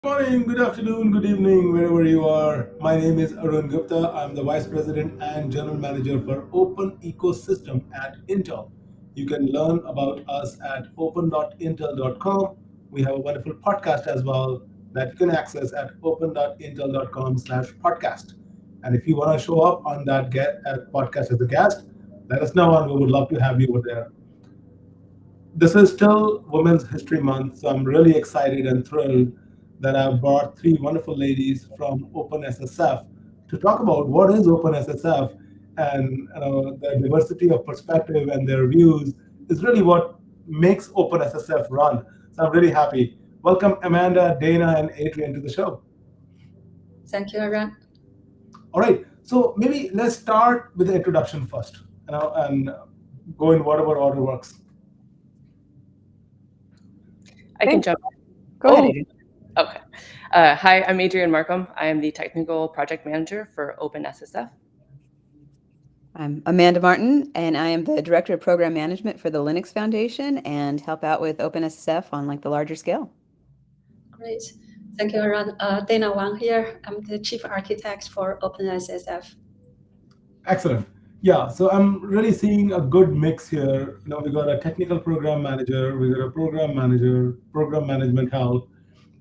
Morning, good afternoon, good evening, wherever you are. My name is Arun Gupta. I'm the Vice President and General Manager for Open Ecosystem at Intel. You can learn about us at open.intel.com. We have a wonderful podcast as well that you can access at open.intel.com/podcast. And if you want to show up on that podcast as a guest, let us know and we would love to have you over there. This is still Women's History Month, so I'm really excited and thrilled that I've brought three wonderful ladies from OpenSSF to talk about what is OpenSSF, and the diversity of perspective and their views is really what makes OpenSSF run. So I'm really happy. Welcome Amanda, Dana, and Adrian to the show. Thank you, Aaron. All right, so maybe let's start with the introduction first, and go in whatever order works. I can jump. Go ahead, Oh, Adrian. okay. Hi, I'm Adrianne Marcum. I am the Technical Project Manager for OpenSSF. I'm Amanda Martin, and I am the Director of Program Management for the Linux Foundation and help out with OpenSSF on the larger scale. Great. Thank you, Aaron. Dana Wang here. I'm the Chief Architect for OpenSSF. Excellent. Yeah, so I'm really seeing a good mix here. We got a technical program manager, we got a program manager, program management help,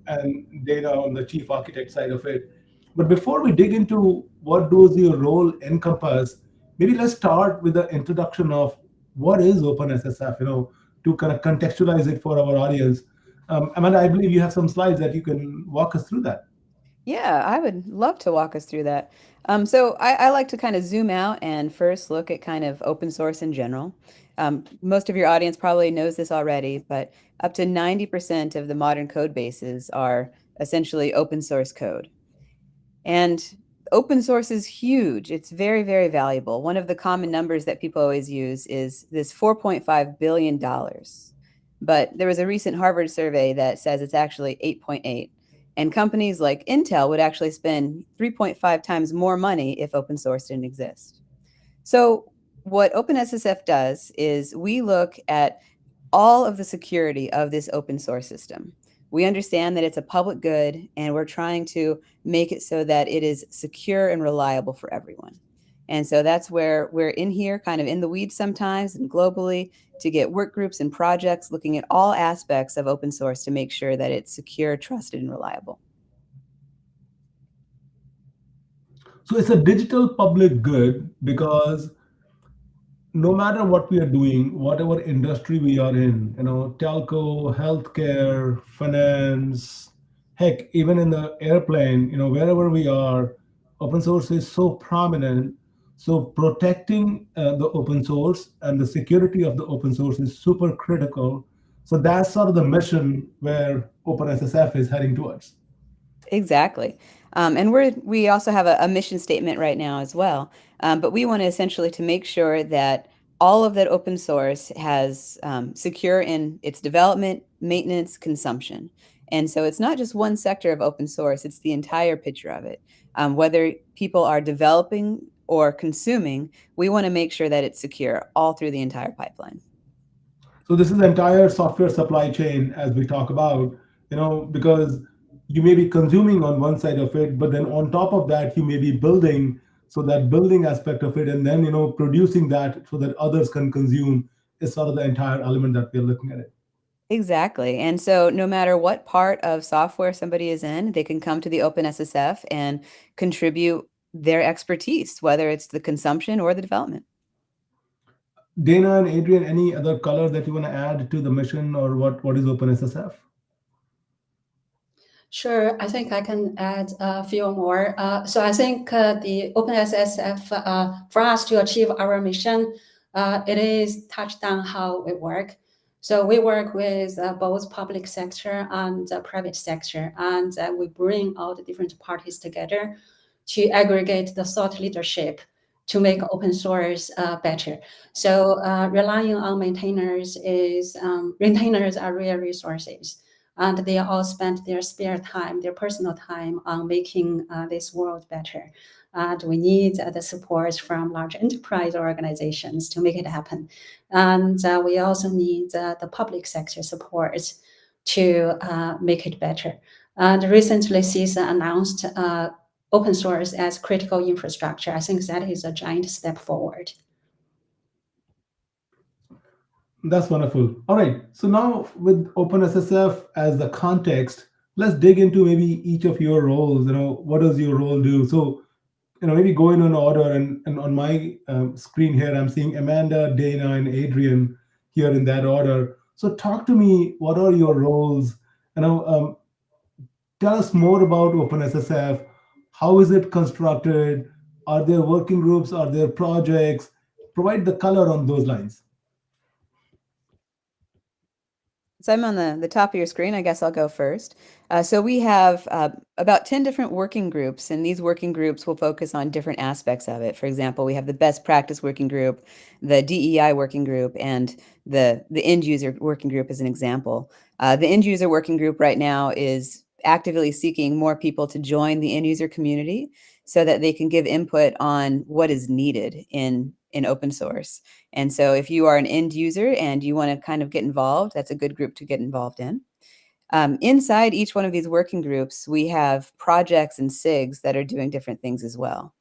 and data on the chief architect side of it. But before we dig into what does your role encompass, maybe let's start with the introduction of what is OpenSSF, to kind of contextualize it for our audience. Amanda, I believe you have some slides that you can walk us through that. Yeah, I would love to walk us through that. So I like to kind of zoom out and first look at kind of open source in general. Most of your audience probably knows this already, but up to 90% of the modern code bases are essentially open source code. And open source is huge. It's very, very valuable. One of the common numbers that people always use is this $4.5 billion. But there was a recent Harvard survey that says it's actually 8.8. And companies like Intel would actually spend 3.5 times more money if open source didn't exist. So what OpenSSF does is we look at all of the security of this open source system. We understand that it's a public good, and we're trying to make it so that it is secure and reliable for everyone. And so that's where we're in here, kind of in the weeds sometimes and globally, to get work groups and projects looking at all aspects of open source to make sure that it's secure, trusted, and reliable. So it's a digital public good because no matter what we are doing, whatever industry we are in, telco, healthcare, finance, heck, even in the airplane, wherever we are, open source is so prominent. So protecting the open source and the security of the open source is super critical. So that's sort of the mission where OpenSSF is heading towards. Exactly. And we also have a mission statement right now as well. But we want to essentially to make sure that all of that open source has secure in its development, maintenance, consumption. And so it's not just one sector of open source, it's the entire picture of it. Whether people are developing or consuming, we want to make sure that it's secure all through the entire pipeline. So this is the entire software supply chain as we talk about, because you may be consuming on one side of it, but then on top of that, you may be building. So that building aspect of it, and then producing that so that others can consume is sort of the entire element that we're looking at it. Exactly. And so no matter what part of software somebody is in, they can come to the OpenSSF and contribute their expertise, whether it's the consumption or the development. Dana and Adrian, any other color that you want to add to the mission, or what is OpenSSF? Sure, I think I can add a few more. So I think the OpenSSF, for us to achieve our mission, it is touched on how we work. So we work with both public sector and private sector, and we bring all the different parties together to aggregate the thought leadership to make open source better. So relying on maintainers are real resources. And they all spend their spare time, their personal time on making this world better. And we need the support from large enterprise organizations to make it happen. And we also need the public sector support to make it better. And recently, CISA announced open source as critical infrastructure. I think that is a giant step forward. That's wonderful. All right. So now with OpenSSF as the context, let's dig into maybe each of your roles. What does your role do? So, maybe go in order. And on my screen here, I'm seeing Amanda, Dana, and Adrian here in that order. So talk to me. What are your roles? Tell us more about OpenSSF. How is it constructed? Are there working groups? Are there projects? Provide the color on those lines. So I'm on the top of your screen. I guess I'll go first. So we have about 10 different working groups, and these working groups will focus on different aspects of it. For example, we have the best practice working group, the DEI working group, and the end user working group as an example. The end user working group right now is actively seeking more people to join the end user community so that they can give input on what is needed in open source. And so if you are an end user and you want to kind of get involved, that's a good group to get involved in. Inside each one of these working groups, we have projects and SIGs that are doing different things as well.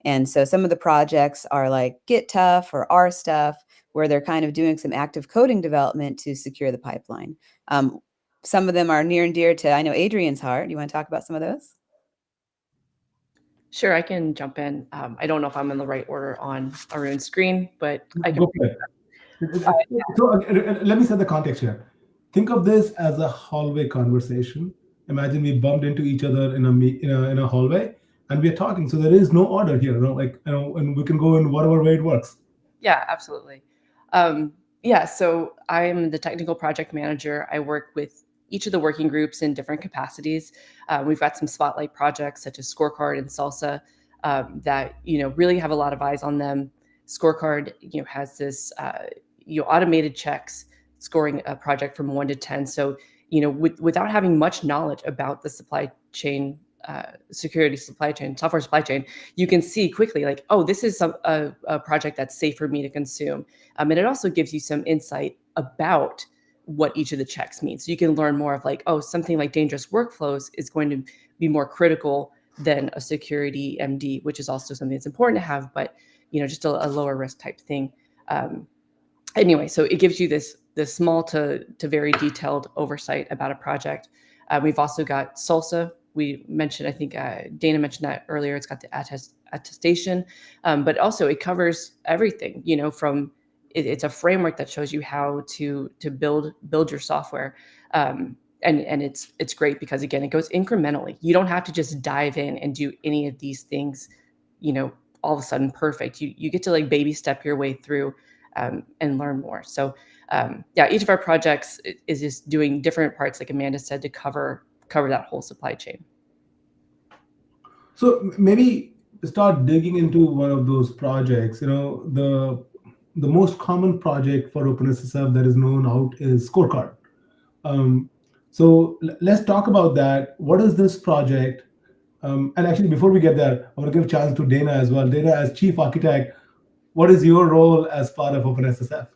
And so some of the projects are like Git Tough or R Stuff, where they're kind of doing some active coding development to secure the pipeline. Some of them are near and dear to, I know, Adrian's heart. You want to talk about some of those? Sure, I can jump in. I don't know if I'm in the right order on Arun's screen, but I can. Go for it. So let me set the context here. Think of this as a hallway conversation. Imagine we bumped into each other in a hallway, and we're talking. So there is no order here, and we can go in whatever way it works. Yeah, absolutely. So I'm the technical project manager. I work with each of the working groups in different capacities. We've got some spotlight projects such as Scorecard and Salsa that really have a lot of eyes on them. Scorecard has this automated checks scoring a project from 1 to 10. So without having much knowledge about the supply chain, security supply chain, software supply chain, you can see quickly like, oh, this is a project that's safe for me to consume. And it also gives you some insight about what each of the checks means. So you can learn more of like, oh, something like dangerous workflows is going to be more critical than a security MD, which is also something that's important to have, but just a lower risk type thing. Anyway, so it gives you this small to very detailed oversight about a project. We've also got Salsa. We mentioned, I think Dana mentioned that earlier. It's got the attestation, but also it covers everything. From it's a framework that shows you how to build your software, and it's great because again it goes incrementally. You don't have to just dive in and do any of these things, all of a sudden perfect. You get to like baby step your way through and learn more. So each of our projects is just doing different parts, like Amanda said, to cover that whole supply chain. So maybe start digging into one of those projects. The most common project for OpenSSF that is known out is Scorecard. So let's talk about that. What is this project? And actually, before we get there, I want to give a chance to Dana as well. Dana, as chief architect, what is your role as part of OpenSSF?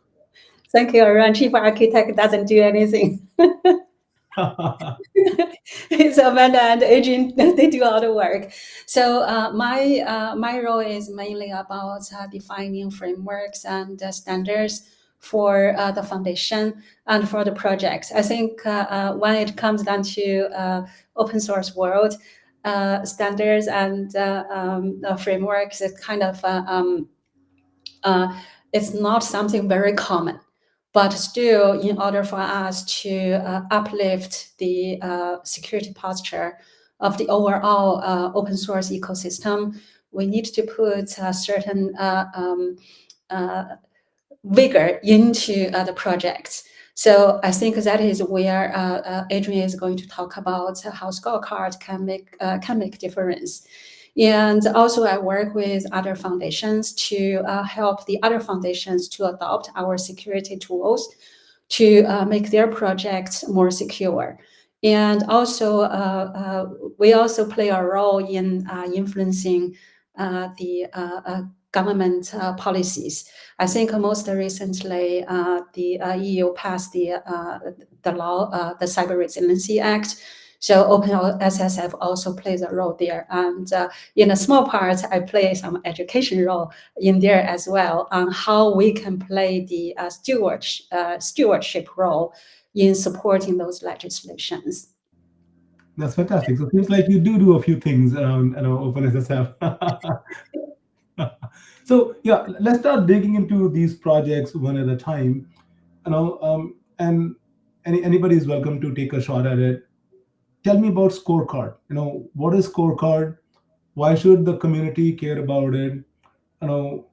Thank you, Arun. Chief architect doesn't do anything. It's Amanda and Adrian, they do all the work. So my role is mainly about defining frameworks and standards for the foundation and for the projects. I think when it comes down to open source world, standards and frameworks, it's kind of it's not something very common. But still, in order for us to uplift the security posture of the overall open source ecosystem, we need to put a certain vigor into the projects. So I think that is where Adrian is going to talk about how Scorecard can make difference. And also I work with other foundations to help the other foundations to adopt our security tools to make their projects more secure. And also we also play a role in influencing the government policies. I think most recently the EU passed the law, the Cyber Resiliency Act. So OpenSSF also plays a role there. And in a small part, I play some education role in there as well on how we can play the stewardship role in supporting those legislations. That's fantastic. So it seems like you do a few things around OpenSSF. So yeah, let's start digging into these projects one at a time. And anybody is welcome to take a shot at it. Tell me about scorecard. What is scorecard? Why should the community care about it? You know,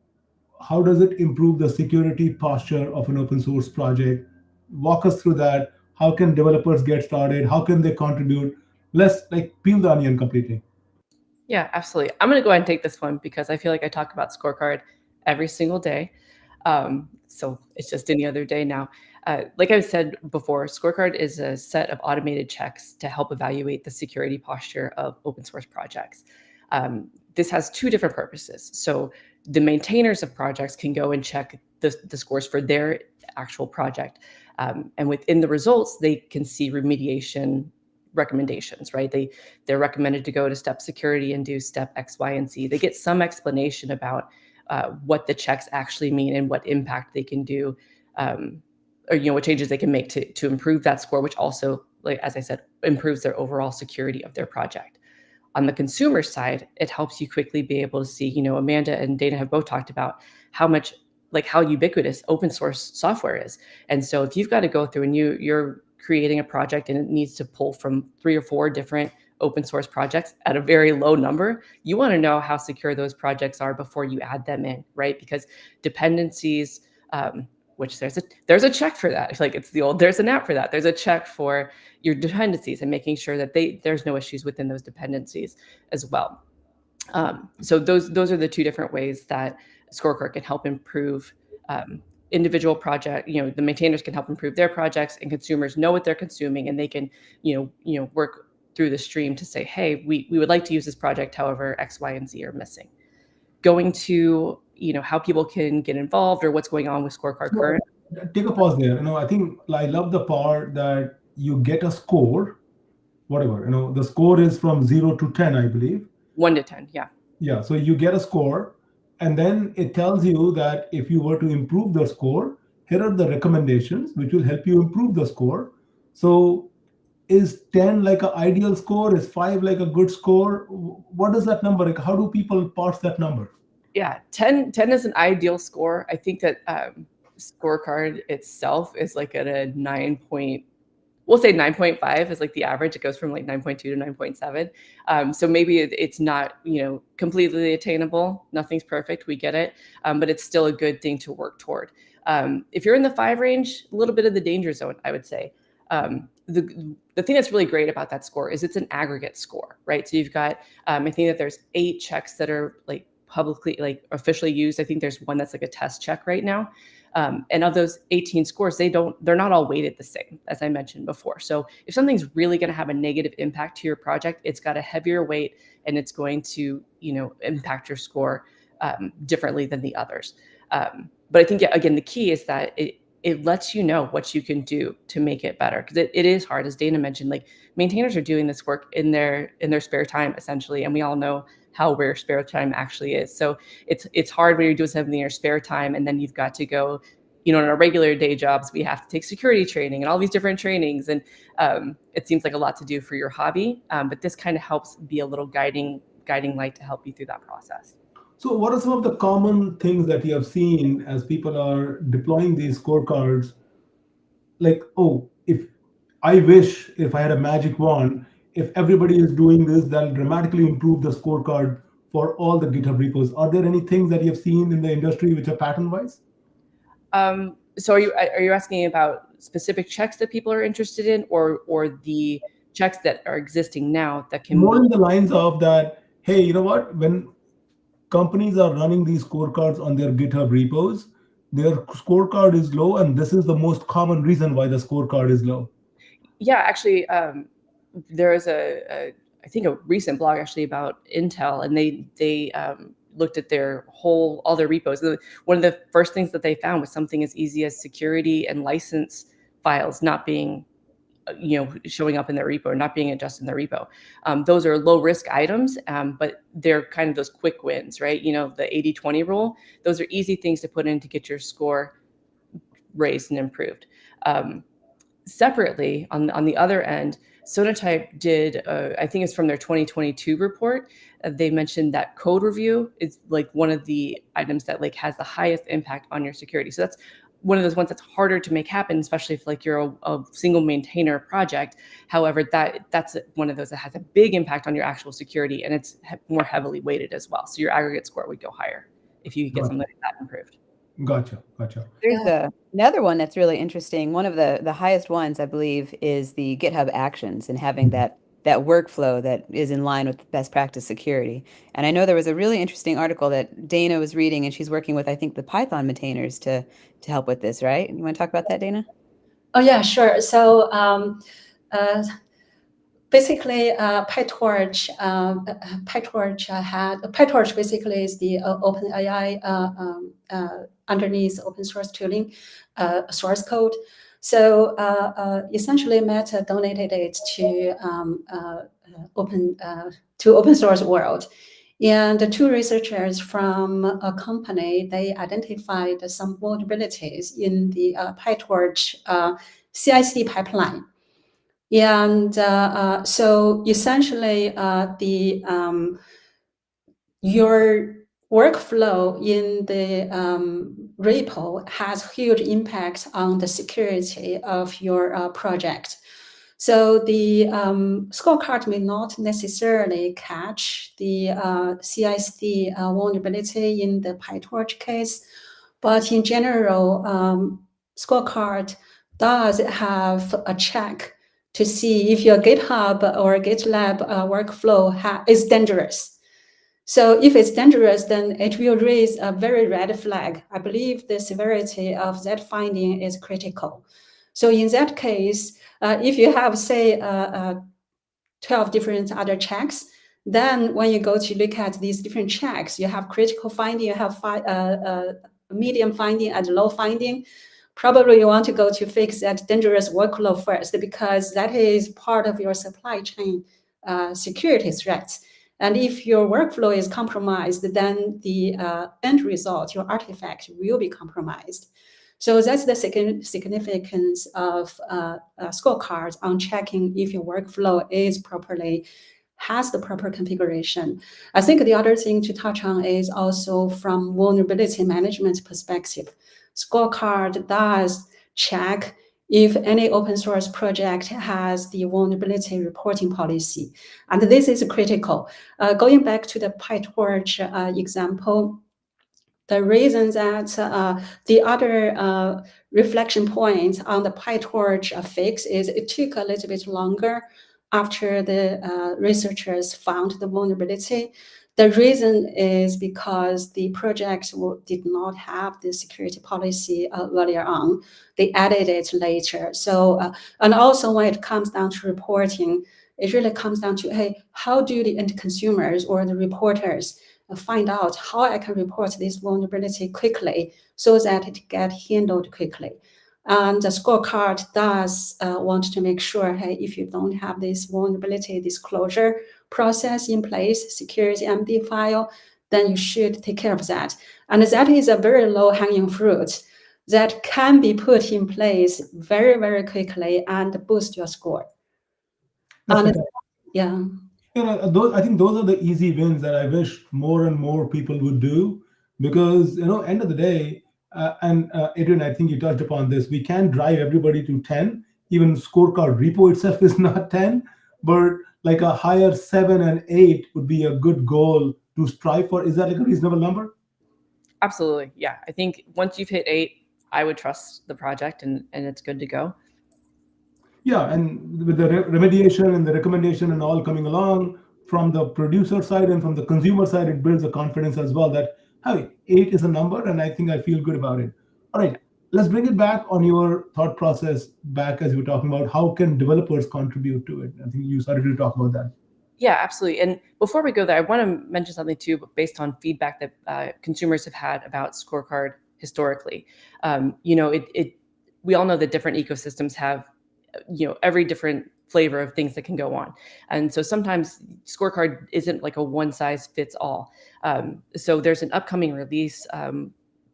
how does it improve the security posture of an open source project? Walk us through that. How can developers get started? How can they contribute? Let's like peel the onion completely. Yeah, absolutely. I'm going to go ahead and take this one because I feel like I talk about scorecard every single day. So it's just any other day now. Like I said before, scorecard is a set of automated checks to help evaluate the security posture of open source projects. This has two different purposes. So the maintainers of projects can go and check the scores for their actual project. And within the results, they can see remediation recommendations, right? They're recommended to go to step security and do step X, Y, and Z. They get some explanation about what the checks actually mean and what impact they can do, or what changes they can make to improve that score, which also, like as I said, improves their overall security of their project. On the consumer side, it helps you quickly be able to see, Amanda and Dana have both talked about how ubiquitous open source software is. And so if you've got to go through and you're creating a project and it needs to pull from 3 or 4 different open source projects at a very low number, you want to know how secure those projects are before you add them in, right? Because dependencies, which there's a check for that. Like it's there's an app for that. There's a check for your dependencies and making sure that there's no issues within those dependencies as well. So those are the two different ways that Scorecard can help improve individual project. The maintainers can help improve their projects, and consumers know what they're consuming, and they can work through the stream to say, hey, we would like to use this project, however X, Y, and Z are missing. Going to how people can get involved or what's going on with Scorecard current. Take a pause there. I think I love the part that you get a score, whatever. The score is from 0 to 10, I believe. 1 to 10, yeah. Yeah, so you get a score, and then it tells you that if you were to improve the score, here are the recommendations which will help you improve the score. So is 10 like an ideal score? Is 5 like a good score? What is that number? Like, how do people parse that number? Yeah, 10 is an ideal score. I think that Scorecard itself is like at a 9. We'll say 9.5 is like the average. It goes from like 9.2 to 9.7. So maybe it's not, completely attainable. Nothing's perfect. We get it. But it's still a good thing to work toward. If you're in the 5 range, a little bit of the danger zone, I would say. The thing that's really great about that score is it's an aggregate score, right? So you've got, I think that there's 8 checks that are like publicly, like officially used. I think there's one that's like a test check right now. And of those 18 scores, they're not all weighted the same, as I mentioned before. So if something's really going to have a negative impact to your project, it's got a heavier weight and it's going to, impact your score differently than the others. But I think, again, the key is that it lets you know what you can do to make it better. Because it is hard, as Dana mentioned, like maintainers are doing this work in their spare time, essentially. And we all know how rare spare time actually is. So it's hard when you're doing something in your spare time and then you've got to go, in our regular day jobs, we have to take security training and all these different trainings. And it seems like a lot to do for your hobby. But this kind of helps be a little guiding light to help you through that process. So what are some of the common things that you have seen as people are deploying these scorecards? Like, if I had a magic wand, if everybody is doing this, that'll dramatically improve the scorecard for all the GitHub repos. Are there any things that you have seen in the industry which are pattern-wise? So are you asking about specific checks that people are interested in, or the checks that are existing now that can more in the lines of that? Hey, you know what? When companies are running these scorecards on their GitHub repos, their scorecard is low, and this is the most common reason why the scorecard is low. Yeah, actually, there is I think a recent blog actually about Intel, and they looked at all their repos. One of the first things that they found was something as easy as security and license files not being showing up in their repo or not being adjusted in their repo. Those are low risk items, but they're kind of those quick wins, right? The 80-20 rule, those are easy things to put in to get your score raised and improved. Separately, on the other end, Sonatype did, I think it's from their 2022 report, they mentioned that code review is like one of the items that like has the highest impact on your security. So that's one of those ones that's harder to make happen, especially if like you're a single maintainer project. However, that's one of those that has a big impact on your actual security, and it's more heavily weighted as well. So your aggregate score would go higher if you get something like that improved. Gotcha. There's another one that's really interesting. One of the highest ones, I believe, is the GitHub Actions and having that workflow that is in line with best practice security. And I know there was a really interesting article that Dana was reading, and she's working with, I think, the Python maintainers to help with this, right? You want to talk about that, Dana? Oh yeah, sure. So basically, PyTorch PyTorch basically is the OpenAI underneath open source tooling source code. So essentially, Meta donated it to open source world. And the two researchers from a company, they identified some vulnerabilities in the PyTorch CI/CD pipeline. And so essentially, your workflow in the repo has huge impact on the security of your project. So the scorecard may not necessarily catch the CI/CD vulnerability in the PyTorch case, but in general, scorecard does have a check to see if your GitHub or GitLab workflow is dangerous. So if it's dangerous, then it will raise a very red flag. I believe the severity of that finding is critical. So in that case, if you have, say, 12 different other checks, then when you go to look at these different checks, you have critical finding, you have medium finding and low finding. Probably you want to go to fix that dangerous workload first, because that is part of your supply chain security threats. And if your workflow is compromised, then the end result, your artifact, will be compromised. So that's the significance of scorecards on checking if your workflow has the proper configuration. I think the other thing to touch on is also from vulnerability management perspective. Scorecard does check if any open source project has the vulnerability reporting policy. And this is critical. Going back to the PyTorch example, the reason that the other reflection point on the PyTorch fix is it took a little bit longer after the researchers found the vulnerability. The reason is because the project did not have the security policy earlier on. They added it later. So, and also when it comes down to reporting, it really comes down to, hey, how do the end consumers or the reporters find out how I can report this vulnerability quickly so that it gets handled quickly? And the scorecard does want to make sure, hey, if you don't have this vulnerability disclosure process in place, security MD file, then you should take care of that. And that is a very low-hanging fruit that can be put in place very, very quickly and boost your score. And, yeah. I think those are the easy wins that I wish more and more people would do, because end of the day, and Adrian, I think you touched upon this, we can drive everybody to 10. Even scorecard repo itself is not 10, but like a higher 7 and 8 would be a good goal to strive for. Is that like a reasonable number? Absolutely, yeah. I think once you've hit 8, I would trust the project and it's good to go. Yeah, and with the remediation and the recommendation and all coming along from the producer side and from the consumer side, it builds a confidence as well that, hey, 8 is a number, and I think I feel good about it. All right, let's bring it back on your thought process back as you were talking about how can developers contribute to it. I think you started to talk about that. Yeah, absolutely. And before we go there, I want to mention something too, based on feedback that consumers have had about scorecard historically. We all know that different ecosystems have every different flavor of things that can go on. And so sometimes scorecard isn't like a one size fits all. So there's an upcoming release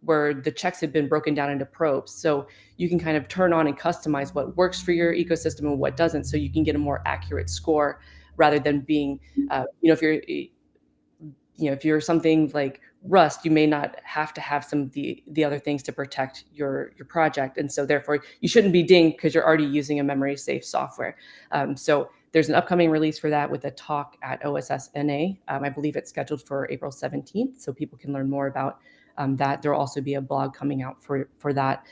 where the checks have been broken down into probes. So you can kind of turn on and customize what works for your ecosystem and what doesn't, so you can get a more accurate score rather than being, if you're something like Rust, you may not have to have some of the other things to protect your project. And so therefore you shouldn't be dinged because you're already using a memory safe software. So there's an upcoming release for that with a talk at OSSNA. I believe it's scheduled for April 17th, so people can learn more about that. There'll also be a blog coming out for that.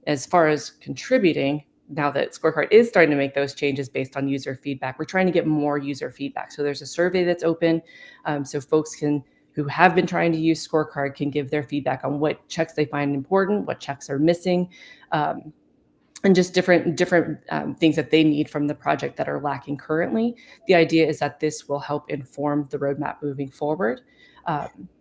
As far as contributing, now that Scorecard is starting to make those changes based on user feedback, we're trying to get more user feedback. So there's a survey that's open, so folks who have been trying to use Scorecard can give their feedback on what checks they find important, what checks are missing, and just different things that they need from the project that are lacking currently. The idea is that this will help inform the roadmap moving forward.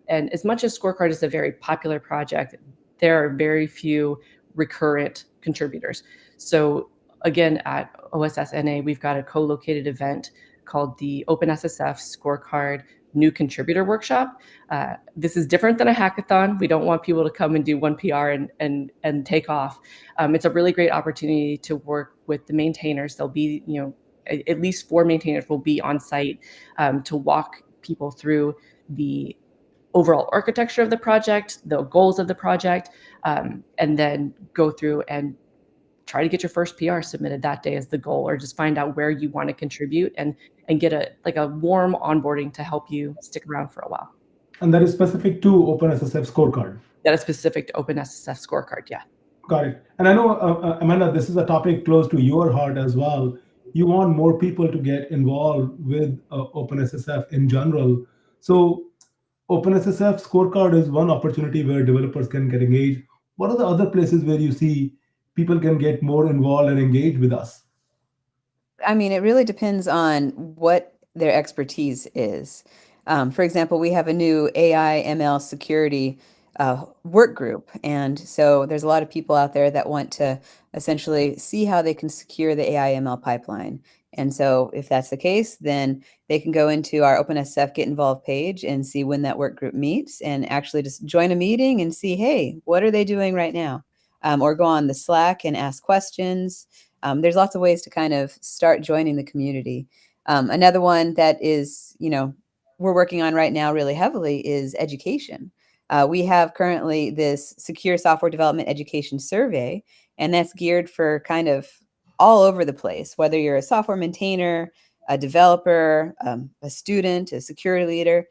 And as much as Scorecard is a very popular project, there are very few recurrent contributors. So again, at OSSNA, we've got a co-located event called the OpenSSF Scorecard New Contributor Workshop. This is different than a hackathon. We don't want people to come and do one PR and take off. It's a really great opportunity to work with the maintainers. There'll be, at least 4 maintainers will be on site to walk people through the overall architecture of the project, the goals of the project, and then go through and try to get your first PR submitted that day as the goal, or just find out where you want to contribute and get a warm onboarding to help you stick around for a while. And that is specific to OpenSSF Scorecard. That is specific to OpenSSF Scorecard, yeah. Got it. And I know, Amanda, this is a topic close to your heart as well. You want more people to get involved with OpenSSF in general. So OpenSSF Scorecard is one opportunity where developers can get engaged. What are the other places where you see people can get more involved and engage with us? I mean, it really depends on what their expertise is. For example, we have a new AI ML security work group. And so there's a lot of people out there that want to essentially see how they can secure the AI ML pipeline. And so if that's the case, then they can go into our OpenSSF Get Involved page and see when that work group meets, and actually just join a meeting and see, hey, what are they doing right now? Or go on the Slack and ask questions. There's lots of ways to kind of start joining the community. Another one that is, we're working on right now really heavily is education. We have currently this Secure Software Development Education Survey, and that's geared for kind of all over the place, whether you're a software maintainer, a developer, a student, a security leader.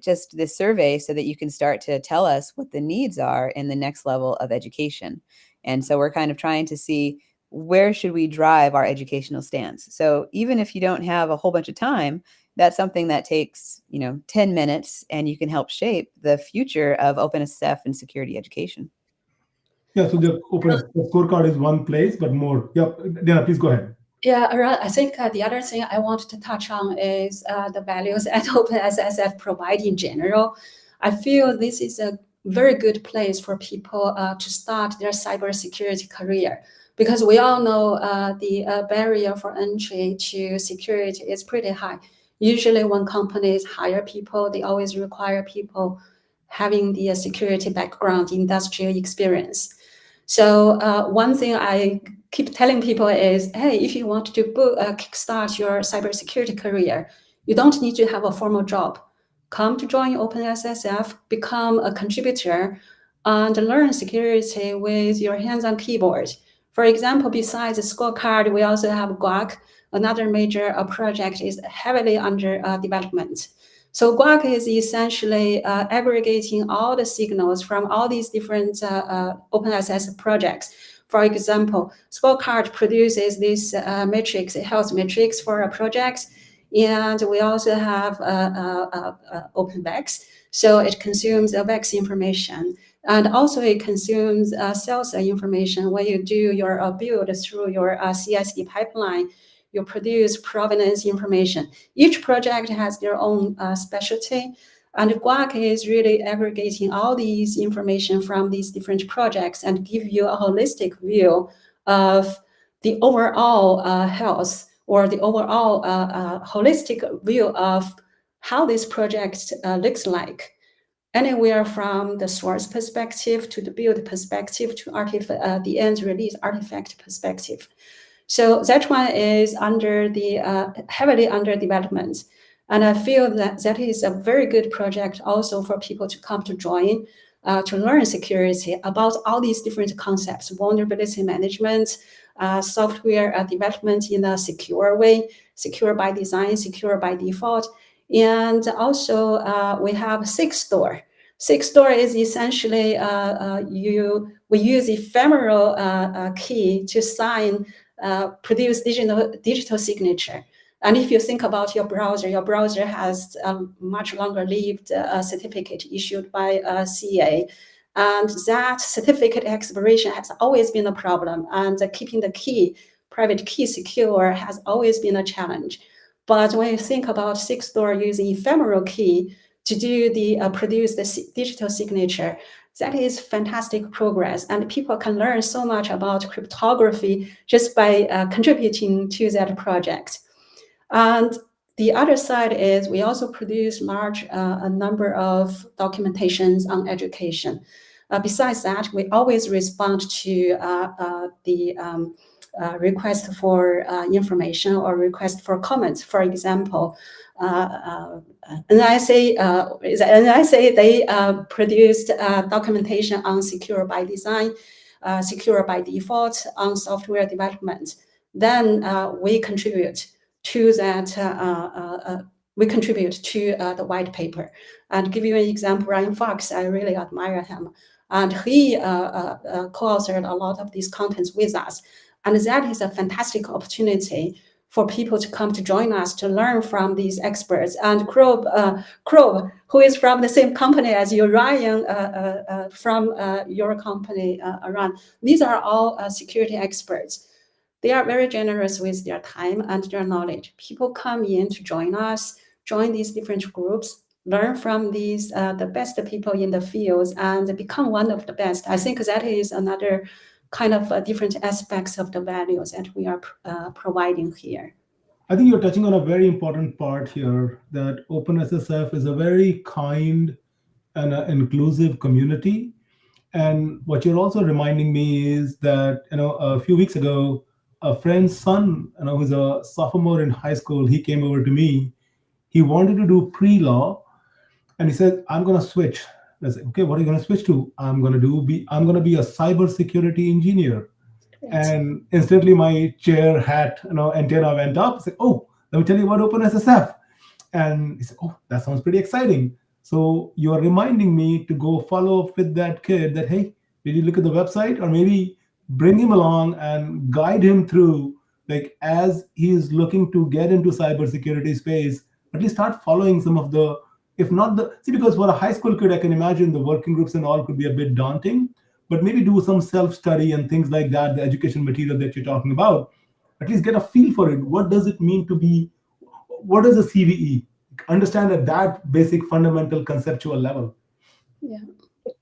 This survey so that you can start to tell us what the needs are in the next level of education. And so we're kind of trying to see, where should we drive our educational stance? So even if you don't have a whole bunch of time, that's something that takes, 10 minutes, and you can help shape the future of OpenSSF and security education. Yeah, so the OpenSSF Scorecard is one place, but more. Yep, Diana, please go ahead. Yeah, I think the other thing I want to touch on is the values that OpenSSF provide in general. I feel this is a very good place for people to start their cybersecurity career, because we all know the barrier for entry to security is pretty high. Usually when companies hire people, they always require people having the security background, industrial experience. So one thing I keep telling people is, hey, if you want to kickstart your cybersecurity career, you don't need to have a formal job. Come to join OpenSSF, become a contributor, and learn security with your hands on keyboard. For example, besides the Scorecard, we also have Guac. Another major project is heavily under development. So Guac is essentially aggregating all the signals from all these different OpenSSF projects. For example, Scorecard produces this matrix, health matrix for projects, and we also have OpenVex. So it consumes VEX information, and also it consumes sales information. When you do your build through your CI/CD pipeline, you produce provenance information. Each project has their own specialty, and Guac is really aggregating all these information from these different projects and give you a holistic view of the overall health or the overall holistic view of how this project looks like, anywhere from the source perspective to the build perspective to the end release artifact perspective. So that one is heavily under development. And I feel that is a very good project also for people to come to join, to learn security about all these different concepts, vulnerability management, software development in a secure way, secure by design, secure by default. And also we have SigStore. SigStore is essentially we use ephemeral key to produce digital signature. And if you think about your browser has a much longer lived certificate issued by CA. And that certificate expiration has always been a problem. And keeping the private key secure has always been a challenge. But when you think about SigStore using ephemeral key to produce the digital signature, that is fantastic progress, and people can learn so much about cryptography just by contributing to that project. And the other side is we also produce a number of documentations on education. Besides that, we always respond to the request for information or request for comments. For example, NISA they produced documentation on secure by design, secure by default, on software development. Then we contribute to that. We contribute to the white paper. And give you an example, Ryan Fox, I really admire him, and he co-authored a lot of these contents with us. And that is a fantastic opportunity for people to come to join us to learn from these experts. And Krob, who is from the same company as you, Ryan, from your company, Ryan, these are all security experts. They are very generous with their time and their knowledge. People come in to join us, join these different groups, learn from these the best people in the fields, and become one of the best. I think that is another kind of different aspects of the values that we are providing here. I think you're touching on a very important part here, that OpenSSF is a very kind and inclusive community. And what you're also reminding me is that, a few weeks ago, a friend's son, who's a sophomore in high school, he came over to me. He wanted to do pre-law, and he said, "I'm going to switch." I said, "Okay, what are you going to switch to?" I'm going to be a cybersecurity engineer. Great. And instantly my chair hat, antenna went up. I said, "Oh, let me tell you about OpenSSF." And he said, "Oh, that sounds pretty exciting." So you're reminding me to go follow up with that kid that, hey, did you look at the website? Or maybe bring him along and guide him through, like, as he's looking to get into cybersecurity space, at least start following some of the, if not because for a high school kid, I can imagine the working groups and all could be a bit daunting, but maybe do some self-study and things like that, the education material that you're talking about, at least get a feel for it. What does it mean to be, what is a CVE? Understand at that basic fundamental conceptual level. Yeah.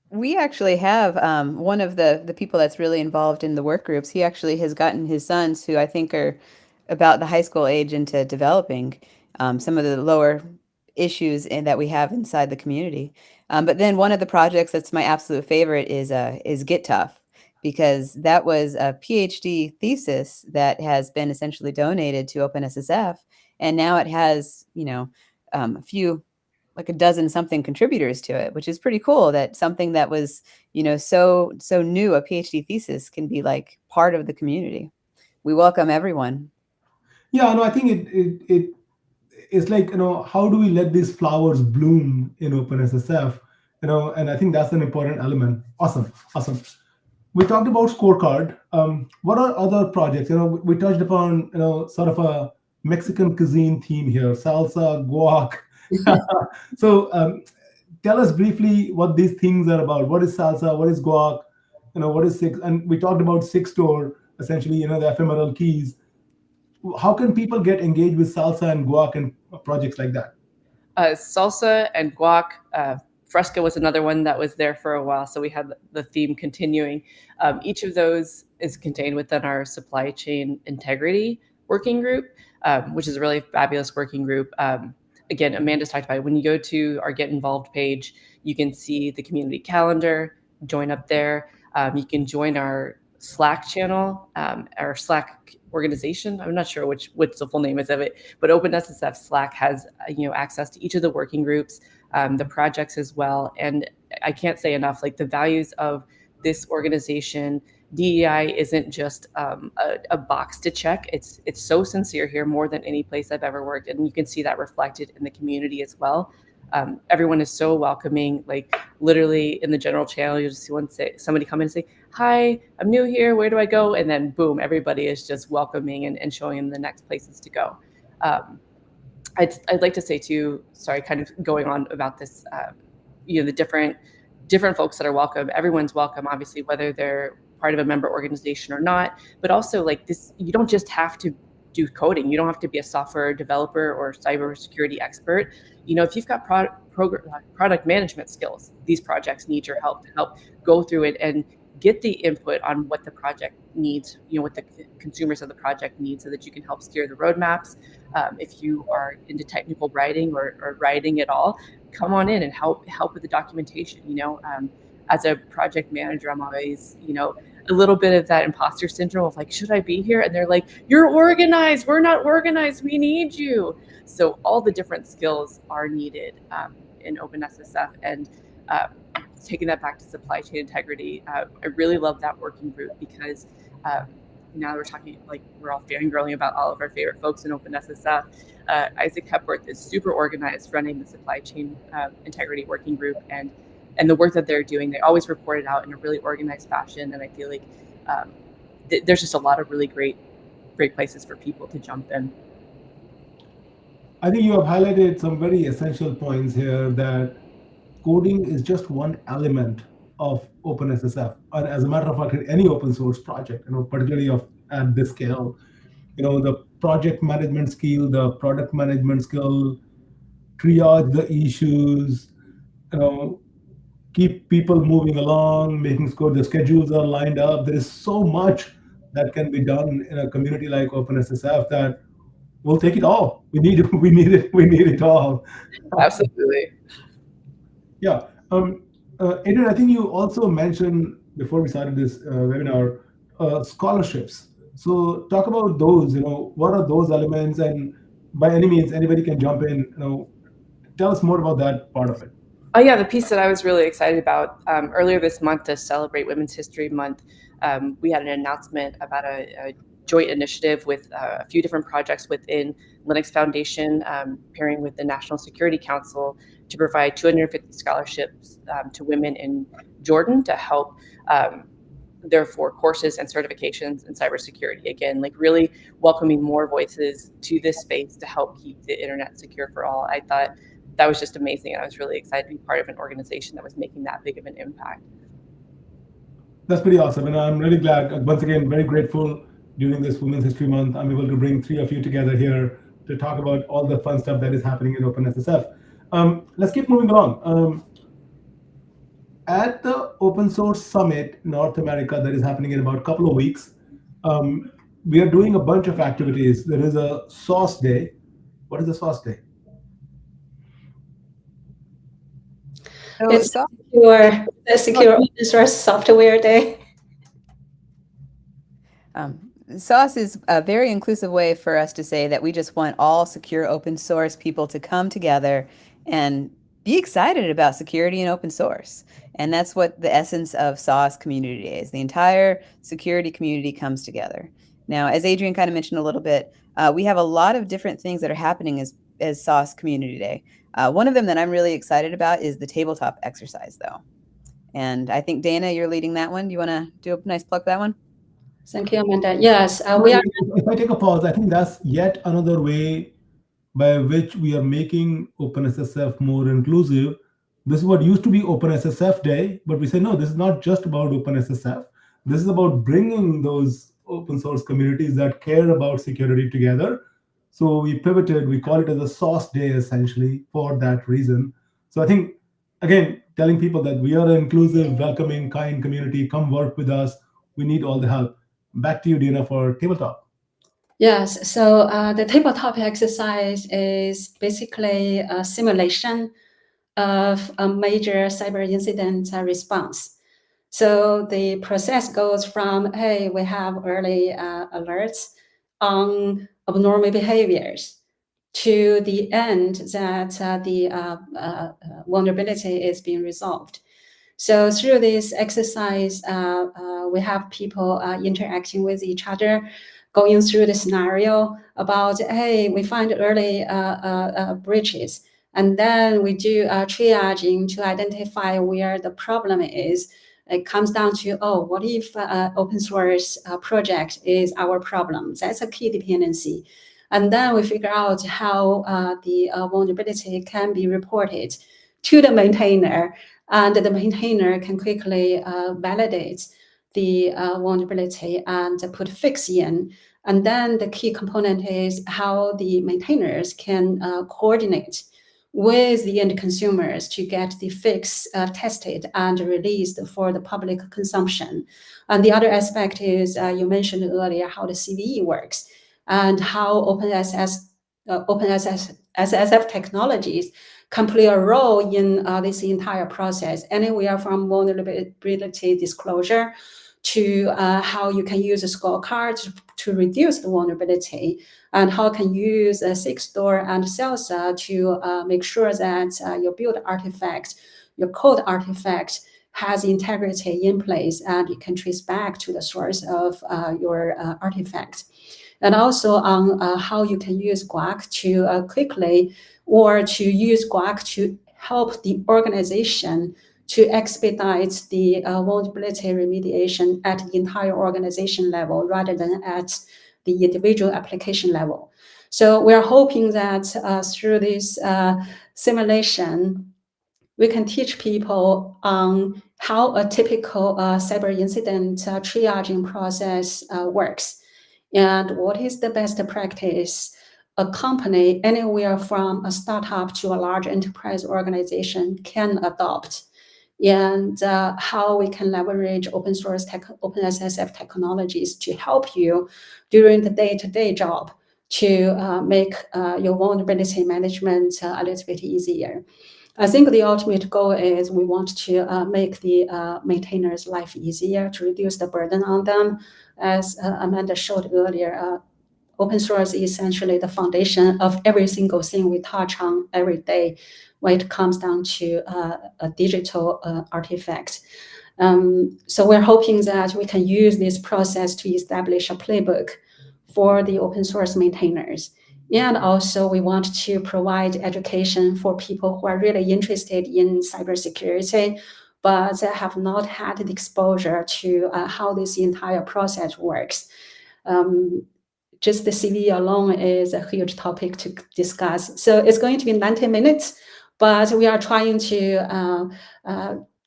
We actually have one of the people that's really involved in the work groups. He actually has gotten his sons, who I think are about the high school age, into developing some of the lower issues that we have inside the community. But then one of the projects that's my absolute favorite is GitTough, because that was a PhD thesis that has been essentially donated to OpenSSF, and now it has a dozen something contributors to it, which is pretty cool. That something that was so new, a PhD thesis, can be like part of the community. We welcome everyone. Yeah, no, I think it's like, how do we let these flowers bloom in OpenSSF? And I think that's an important element. Awesome. We talked about scorecard. What are other projects? We touched upon sort of a Mexican cuisine theme here: salsa, guac. So tell us briefly what these things are about. What is salsa? What is guac? What is six? And we talked about SigStore, essentially, the ephemeral keys. How can people get engaged with salsa and guac and projects like that? Salsa and guac, Fresco was another one that was there for a while, so we had the theme continuing. Each of those is contained within our supply chain integrity working group, which is a really fabulous working group. Again, Amanda's talked about it. When you go to our Get Involved page, you can see the community calendar, join up there. You can join our Slack channel, our Slack organization. I'm not sure which the full name is of it, but OpenSSF Slack has access to each of the working groups, the projects as well. And I can't say enough, like the values of this organization. DEI isn't just a box to check. It's so sincere here, more than any place I've ever worked, and you can see that reflected in the community as well. Everyone is so welcoming. Like literally in the general channel, you just see somebody come in and say, "Hi, I'm new here. Where do I go?" And then boom, everybody is just welcoming and showing them the next places to go. I'd like to say too, sorry, kind of going on about this, the different folks that are welcome. Everyone's welcome, obviously, whether they're part of a member organization or not, but also like this, you don't just have to do coding. You don't have to be a software developer or cybersecurity expert. If you've got product management skills, these projects need your help to help go through it and get the input on what the project needs, what the consumers of the project need, so that you can help steer the roadmaps. If you are into technical writing or writing at all, come on in and help with the documentation. As a project manager, I'm always, a little bit of that imposter syndrome of like, should I be here? And they're like, you're organized. We're not organized. We need you. So all the different skills are needed in OpenSSF. And taking that back to supply chain integrity, I really love that working group because now we're talking, like, we're all fangirling about all of our favorite folks in OpenSSF. Isaac Hepworth is super organized running the supply chain integrity working group, and the work that they're doing, they always report it out in a really organized fashion. And I feel like there's just a lot of really great places for people to jump in. I think you have highlighted some very essential points here, that coding is just one element of OpenSSF. And as a matter of fact, any open source project, particularly at this scale, the project management skill, the product management skill, triage the issues, keep people moving along, making sure the schedules are lined up. There is so much that can be done in a community like OpenSSF that we'll take it all. We need it. We need it all. Absolutely. Yeah. Adrianne, I think you also mentioned before we started this webinar, scholarships. So talk about those. What are those elements? And by any means, anybody can jump in. Tell us more about that part of it. Oh yeah, the piece that I was really excited about earlier this month to celebrate Women's History Month, we had an announcement about a joint initiative with a few different projects within Linux Foundation, pairing with the National Security Council to provide 250 scholarships to women in Jordan to help therefore courses and certifications in cybersecurity. Again, like really welcoming more voices to this space to help keep the internet secure for all. I thought that was just amazing. And I was really excited to be part of an organization that was making that big of an impact. That's pretty awesome. And I'm really glad, once again, very grateful during this Women's History Month, I'm able to bring three of you together here to talk about all the fun stuff that is happening in OpenSSF. Let's keep moving along. At the Open Source Summit North America that is happening in about a couple of weeks, we are doing a bunch of activities. There is a Sauce Day. What is the Sauce Day? It's the Secure Open Source Software Day. SOS is a very inclusive way for us to say that we just want all secure open source people to come together and be excited about security and open source. And that's what the essence of SOS Community Day is. The entire security community comes together. Now, as Adrianne kind of mentioned a little bit, we have a lot of different things that are happening as SOS Community Day. One of them that I'm really excited about is the tabletop exercise, though. And I think, Dana, you're leading that one. Do you want to do a nice plug for that one? Thank you, Amanda. Yes, we are. If I take a pause, I think that's yet another way by which we are making OpenSSF more inclusive. This is what used to be OpenSSF Day, but we say, no, this is not just about OpenSSF. This is about bringing those open source communities that care about security together. So we pivoted, we call it as a Sauce Day, essentially, for that reason. So I think again, telling people that we are an inclusive, welcoming, kind community. Come work with us. We need all the help. Back to you, Dina, for tabletop. Yes, so the tabletop exercise is basically a simulation of a major cyber incident response. So the process goes from, hey, we have early alerts on abnormal behaviors to the end that the vulnerability is being resolved. So through this exercise, we have people interacting with each other, going through the scenario about, hey, we find early breaches, and then we do triaging to identify where the problem is. It comes down to, oh, what if open source project is our problem? That's a key dependency. And then we figure out how the vulnerability can be reported to the maintainer, and the maintainer can quickly validate the vulnerability and put fix in. And then the key component is how the maintainers can coordinate with the end consumers to get the fix tested and released for the public consumption. And the other aspect is you mentioned earlier how the CVE works and how OpenSSF technologies can play a role in this entire process, anywhere from vulnerability disclosure to how you can use a scorecard to reduce the vulnerability, and how can you use a SIG-Store and SALSA to make sure that your build artifact, your code artifact has integrity in place and you can trace back to the source of your artifact. And also on how you can use Guac to quickly, or to use Guac to help the organization to expedite the vulnerability remediation at the entire organization level rather than at the individual application level. So we're hoping that through this simulation, we can teach people on how a typical cyber incident triaging process works, and what is the best practice a company anywhere from a startup to a large enterprise organization can adopt, and how we can leverage open source OpenSSF technologies to help you during the day-to-day job to make your vulnerability management a little bit easier. I think the ultimate goal is we want to make the maintainers' life easier, to reduce the burden on them. As Amanda showed earlier, open source is essentially the foundation of every single thing we touch on every day when it comes down to a digital artifact. So we're hoping that we can use this process to establish a playbook for the open source maintainers. And also we want to provide education for people who are really interested in cybersecurity, but have not had the exposure to how this entire process works. Just the CV alone is a huge topic to discuss. So it's going to be 90 minutes, but we are trying to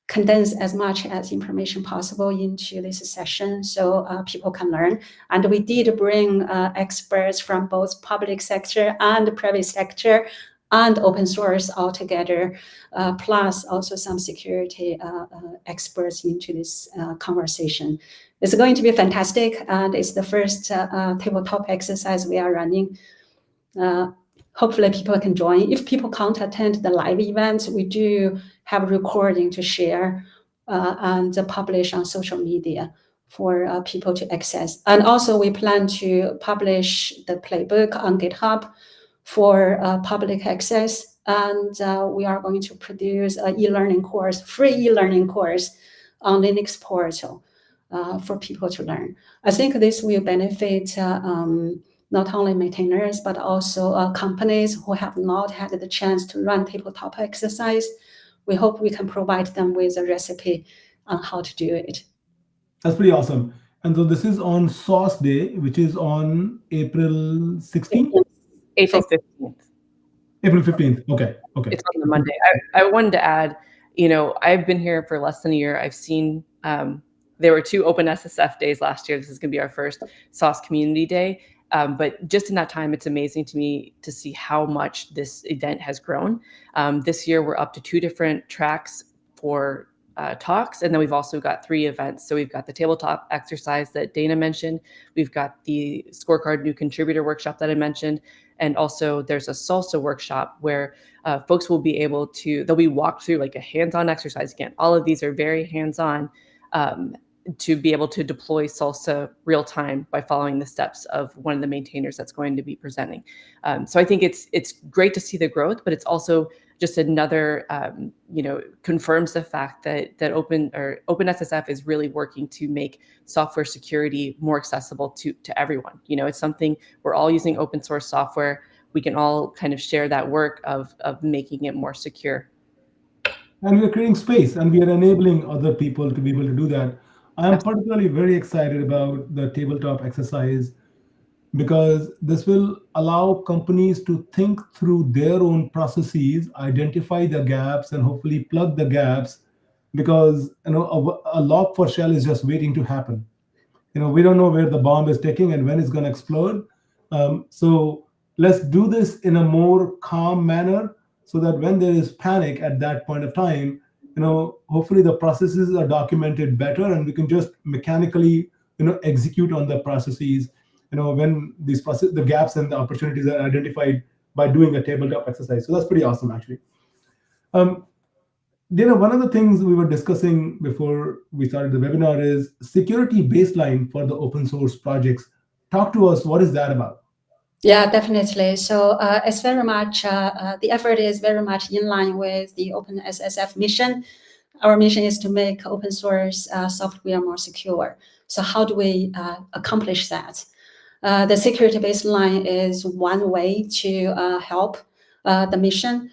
condense as much as information possible into this session so people can learn. And we did bring experts from both public sector and private sector and open source all together, plus also some security experts into this conversation. It's going to be fantastic, and it's the first tabletop exercise we are running. Hopefully people can join. If people can't attend the live event, we do have a recording to share and publish on social media for people to access. And also we plan to publish the playbook on GitHub for public access. And we are going to produce an e-learning course, free e-learning course on Linux portal for people to learn. I think this will benefit not only maintainers, but also companies who have not had the chance to run tabletop exercise. We hope we can provide them with a recipe on how to do it. That's pretty awesome. And so this is on Sauce Day, which is on April 16th? April 15th. April 15th. Okay. It's on the Monday. I wanted to add, I've been here for less than a year. I've seen there were 2 OpenSSF days last year. This is going to be our first Sauce Community Day. But just in that time, it's amazing to me to see how much this event has grown. This year, we're up to 2 different tracks for talks, and then we've also got 3 events. So we've got the tabletop exercise that Dana mentioned, we've got the scorecard new contributor workshop that I mentioned, and also there's a salsa workshop where folks will be able to, they'll be walked through like a hands-on exercise. Again, all of these are very hands-on, to be able to deploy salsa real time by following the steps of one of the maintainers that's going to be presenting. So I think it's great to see the growth, but it's also just another, confirms the fact that OpenSSF is really working to make software security more accessible to everyone. It's something, we're all using open source software. We can all kind of share that work of making it more secure. And we're creating space, and we are enabling other people to be able to do that. I'm particularly very excited about the tabletop exercise because this will allow companies to think through their own processes, identify the gaps, and hopefully plug the gaps, because a log4shell is just waiting to happen. We don't know where the bomb is ticking and when it's going to explode. So let's do this in a more calm manner, so that when there is panic at that point of time, hopefully the processes are documented better, and we can just mechanically, execute on the processes, when the gaps and the opportunities are identified by doing a tabletop exercise. So that's pretty awesome, actually. One of the things we were discussing before we started the webinar is security baseline for the open source projects. Talk to us, what is that about? Yeah, definitely. So it's very much, the effort is very much in line with the OpenSSF mission. Our mission is to make open source software more secure. So how do we accomplish that? The security baseline is one way to help the mission.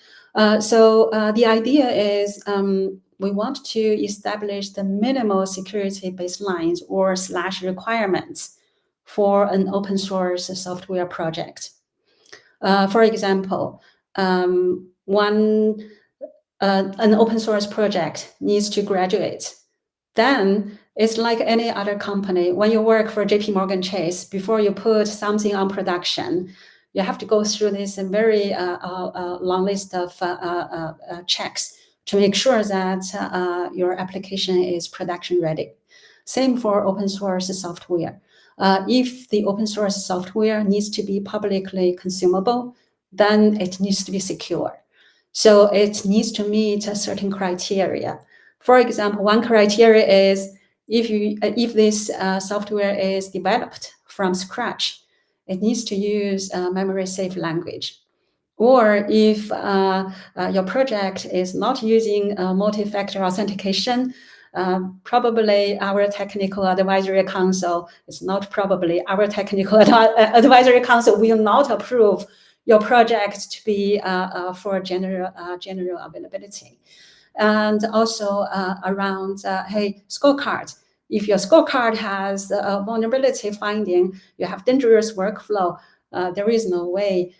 So the idea is we want to establish the minimal security baselines or / requirements for an open source software project. For example, an open source project needs to graduate. Then it's like any other company. When you work for JP Morgan Chase, before you put something on production, you have to go through this very long list of checks to make sure that your application is production ready. Same for open source software. If the open source software needs to be publicly consumable, then it needs to be secure. So it needs to meet a certain criteria. For example, one criteria is if this software is developed from scratch, it needs to use memory-safe language. Or if your project is not using multi-factor authentication, probably our technical advisory council advisory council will not approve your project to be for general availability. And also around, hey, scorecard. If your scorecard has a vulnerability finding, you have dangerous workflow, there is no way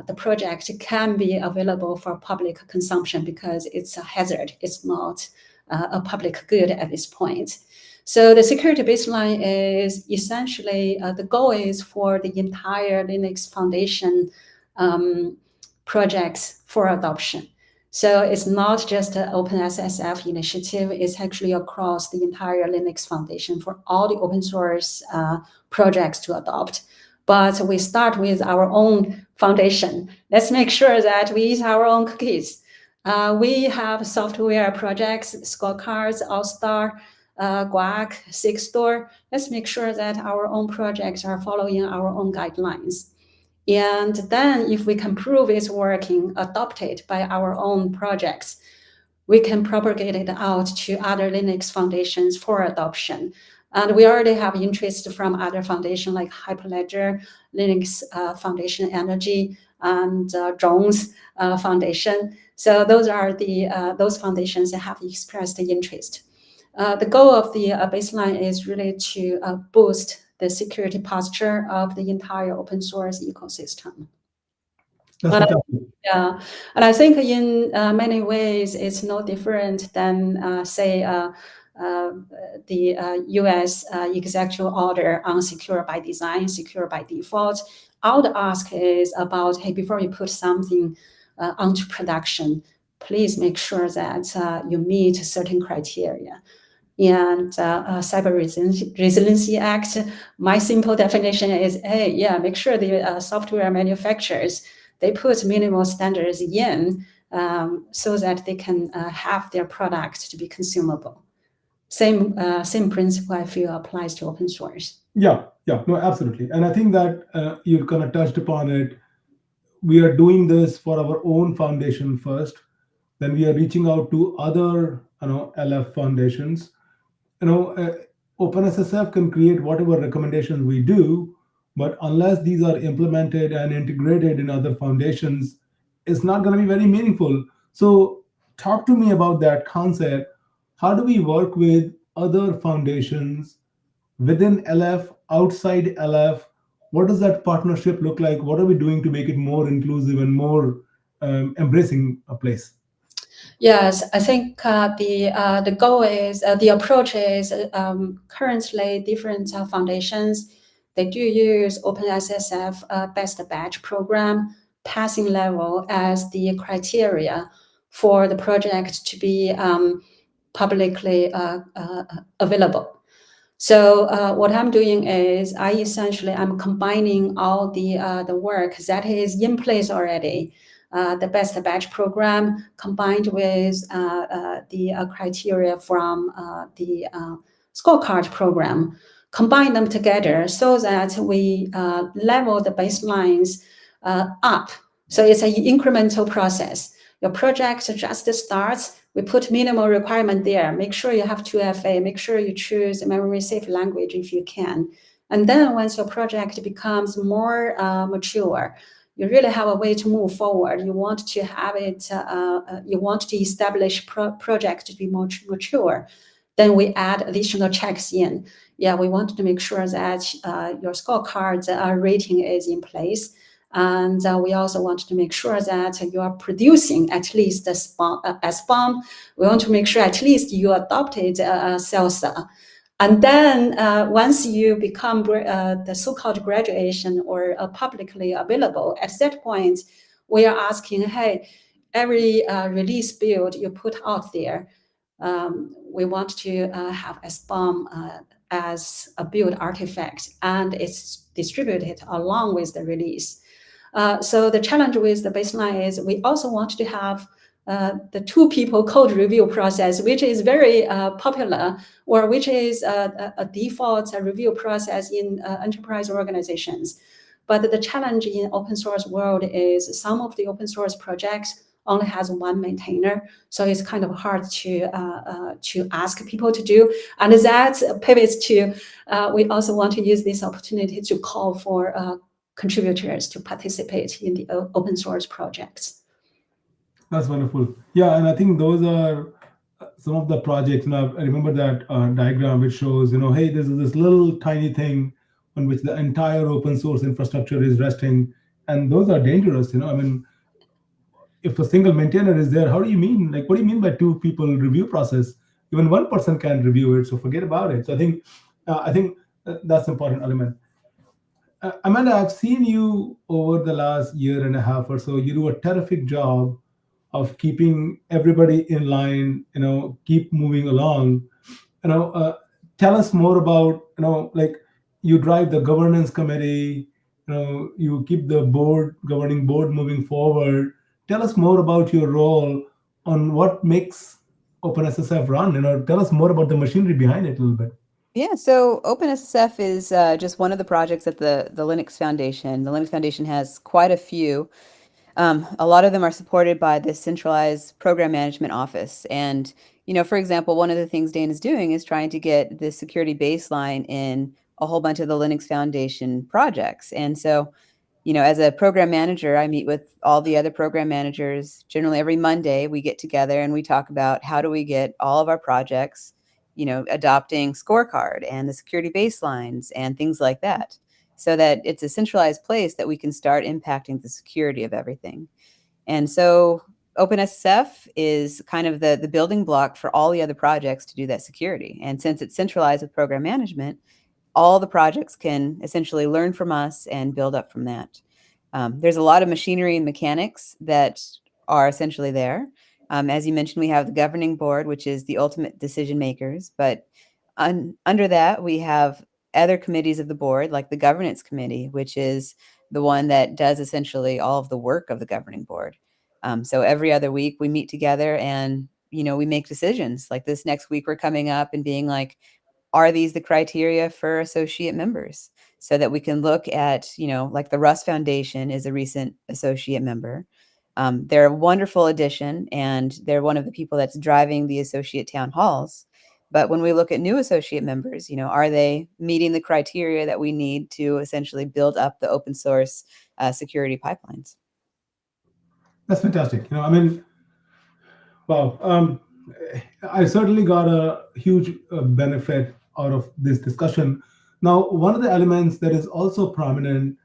the project can be available for public consumption because it's a hazard. It's not a public good at this point. So the security baseline is essentially, the goal is for the entire Linux Foundation projects for adoption. So it's not just an OpenSSF initiative, it's actually across the entire Linux Foundation for all the open source projects to adopt. But we start with our own foundation. Let's make sure that we eat our own cookies. We have software projects, scorecards, All-Star, Guac, SigStore. Let's make sure that our own projects are following our own guidelines. And then if we can prove it's working, adopted by our own projects, we can propagate it out to other Linux foundations for adoption. And we already have interest from other foundations like Hyperledger, Linux Foundation Energy, and Jones Foundation. So those are those foundations that have expressed the interest. The goal of the baseline is really to boost the security posture of the entire open source ecosystem. And I think in many ways, it's no different than, say, the US executive order on secure by design, secure by default. I would ask is about, hey, before you put something onto production, please make sure that you meet certain criteria. And Cyber Resiliency Act, my simple definition is, hey, yeah, make sure the software manufacturers, they put minimal standards in so that they can have their product to be consumable. Same principle I feel applies to open source. Yeah, yeah, no, absolutely. And I think that you kind of touched upon it. We are doing this for our own foundation first, then we are reaching out to other, LF foundations. you know, uh, OpenSSF can create whatever recommendations we do, but unless these are implemented and integrated in other foundations, it's not going to be very meaningful. So, talk to me about that concept. How do we work with other foundations within LF, outside LF? What does that partnership look like? What are we doing to make it more inclusive and more embracing a place? Yes, I think the goal is the approach is currently different foundations. They do use OpenSSF best batch program passing level as the criteria for the project to be publicly available. So what I'm doing is I'm combining all the work that is in place already, the best batch program combined with the criteria from the scorecard program, combine them together so that we level the baselines up. So it's an incremental process. Your project just starts, we put minimal requirement there. Make sure you have 2FA, make sure you choose a memory safe language if you can. And then once your project becomes more mature, you really have a way to move forward. You want to have it, you want to establish project to be more mature. Then we add additional checks in. Yeah, we want to make sure that your scorecard rating is in place. And we also want to make sure that you are producing at least a SBOM. We want to make sure at least you adopted SALSA. And then once you become the so-called graduation or publicly available, at that point, we are asking, hey, every release build you put out there, we want to have SBOM as a build artifact, and it's distributed along with the release. So the challenge with the baseline is we also want to have the two people code review process, which is very popular, or which is a default review process in enterprise organizations. But the challenge in open source world is some of the open source projects only has one maintainer, so it's kind of hard to ask people to do. And that pivots to we also want to use this opportunity to call for contributors to participate in the open source projects. That's wonderful. Yeah, and I think those are some of the projects. Now, I remember that diagram which shows, hey, this is this little tiny thing on which the entire open source infrastructure is resting, and those are dangerous. I mean, if a single maintainer is there, how do you mean? Like, what do you mean by two people review process? Even one person can't review it, so forget about it. So I think that's an important element. Amanda, I've seen you over the last year and a half or so. You do a terrific job of keeping everybody in line, keep moving along. You know, uh, Tell us more about, like you drive the governance committee, you keep the governing board moving forward. Tell us more about your role on what makes OpenSSF run. Tell us more about the machinery behind it a little bit. Yeah, so OpenSSF is just one of the projects at the Linux Foundation. The Linux Foundation has quite a few. A lot of them are supported by this centralized program management office. And, for example, one of the things Dane is doing is trying to get the security baseline in a whole bunch of the Linux Foundation projects. And so, as a program manager, I meet with all the other program managers. Generally, every Monday, we get together and we talk about how do we get all of our projects, adopting scorecard and the security baselines and things like that, so that it's a centralized place that we can start impacting the security of everything. And so OpenSSF is kind of the building block for all the other projects to do that security. And since it's centralized with program management, all the projects can essentially learn from us and build up from that. There's a lot of machinery and mechanics that are essentially there. As you mentioned, we have the governing board, which is the ultimate decision makers. But under that, we have other committees of the board, like the governance committee, which is the one that does essentially all of the work of the governing board. So every other week we meet together and, we make decisions. Like this next week, we're coming up and being like, are these the criteria for associate members? So that we can look at, like the Russ Foundation is a recent associate member. They're a wonderful addition, and they're one of the people that's driving the associate town halls. But when we look at new associate members, are they meeting the criteria that we need to essentially build up the open source security pipelines? That's fantastic. Wow. I certainly got a huge benefit out of this discussion. Now, one of the elements that is also prominent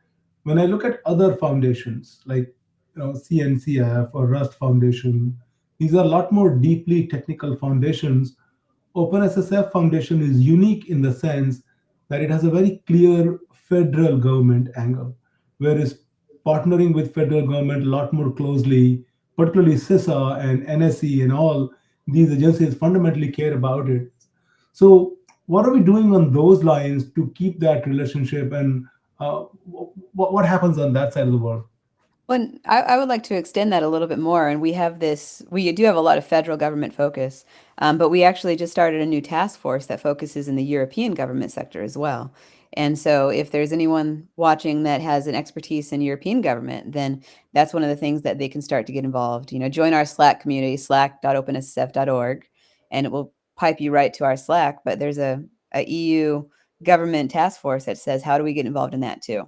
when I look at other foundations like CNCF or Rust Foundation, these are a lot more deeply technical foundations. OpenSSF Foundation is unique in the sense that it has a very clear federal government angle, whereas partnering with federal government a lot more closely, particularly CISA and NSE and all these agencies fundamentally care about it. So, what are we doing on those lines to keep that relationship, and what happens on that side of the world? Well, I would like to extend that a little bit more. And we do have a lot of federal government focus, but we actually just started a new task force that focuses in the European government sector as well. And so if there's anyone watching that has an expertise in European government, then that's one of the things that they can start to get involved. Join our Slack community, slack.openssf.org, and it will pipe you right to our Slack. But there's a EU government task force that says, how do we get involved in that too?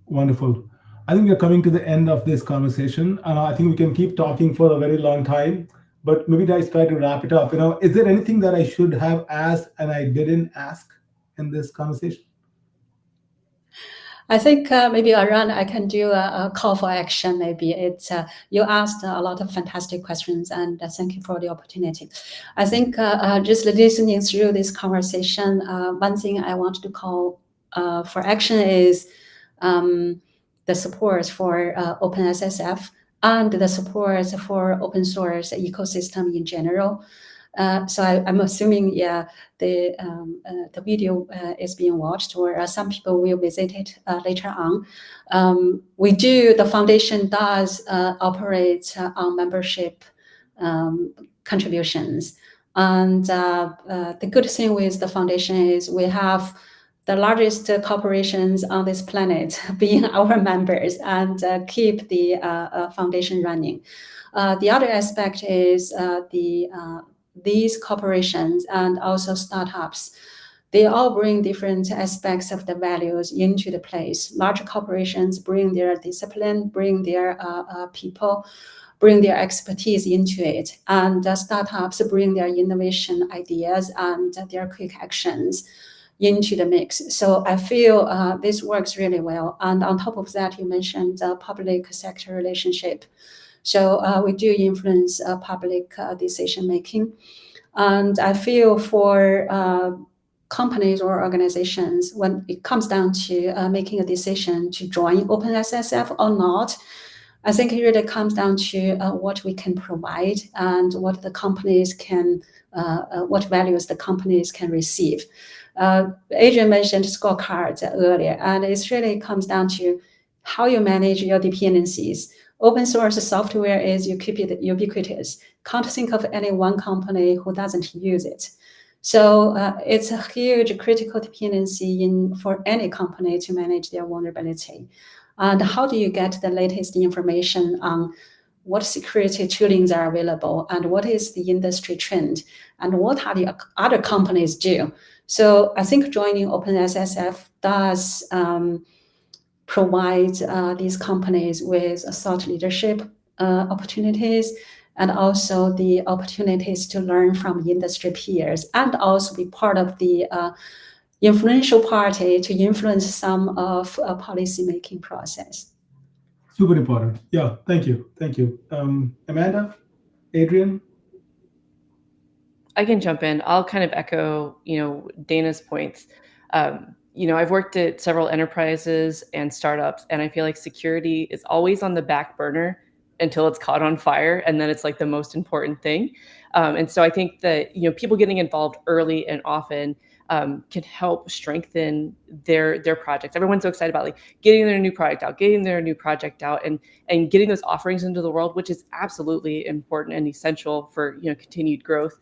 Wonderful. I think we're coming to the end of this conversation. I think we can keep talking for a very long time, but maybe let's try to wrap it up. Is there anything that I should have asked and I didn't ask in this conversation? I think maybe around I can do a call for action. Maybe it's you asked a lot of fantastic questions, and thank you for the opportunity. I think just listening through this conversation, one thing I want to call for action is the support for OpenSSF and the support for open source ecosystem in general. So I'm assuming, the video is being watched, or some people will visit it later on. The foundation does operate on membership contributions. And the good thing with the foundation is we have the largest corporations on this planet being our members and keep the foundation running. The other aspect is these corporations and also startups, they all bring different aspects of the values into the place. Large corporations bring their discipline, bring their people, bring their expertise into it. And startups bring their innovation ideas and their quick actions into the mix. So I feel this works really well. And on top of that, you mentioned public sector relationship. So we do influence public decision-making. And I feel for companies or organizations, when it comes down to making a decision to join OpenSSF or not, I think it really comes down to what we can provide and what the companies can, what values the companies can receive. Adrian mentioned scorecards earlier, and it really comes down to how you manage your dependencies. Open source software is ubiquitous. Can't think of any one company who doesn't use it. So it's a huge critical dependency for any company to manage their vulnerability. And how do you get the latest information on what security toolings are available and what is the industry trend and what are the other companies do? So I think joining OpenSSF does provide these companies with thought leadership opportunities and also the opportunities to learn from industry peers and also be part of the influential party to influence some of a policy-making process. Super important. Yeah, thank you. Thank you. Amanda, Adrian? I can jump in. I'll kind of echo, Dana's points. I've worked at several enterprises and startups, and I feel like security is always on the back burner until it's caught on fire, and then it's like the most important thing. And so I think that people getting involved early and often can help strengthen their projects. Everyone's so excited about like getting their new product out, getting their new project out, and getting those offerings into the world, which is absolutely important and essential for continued growth.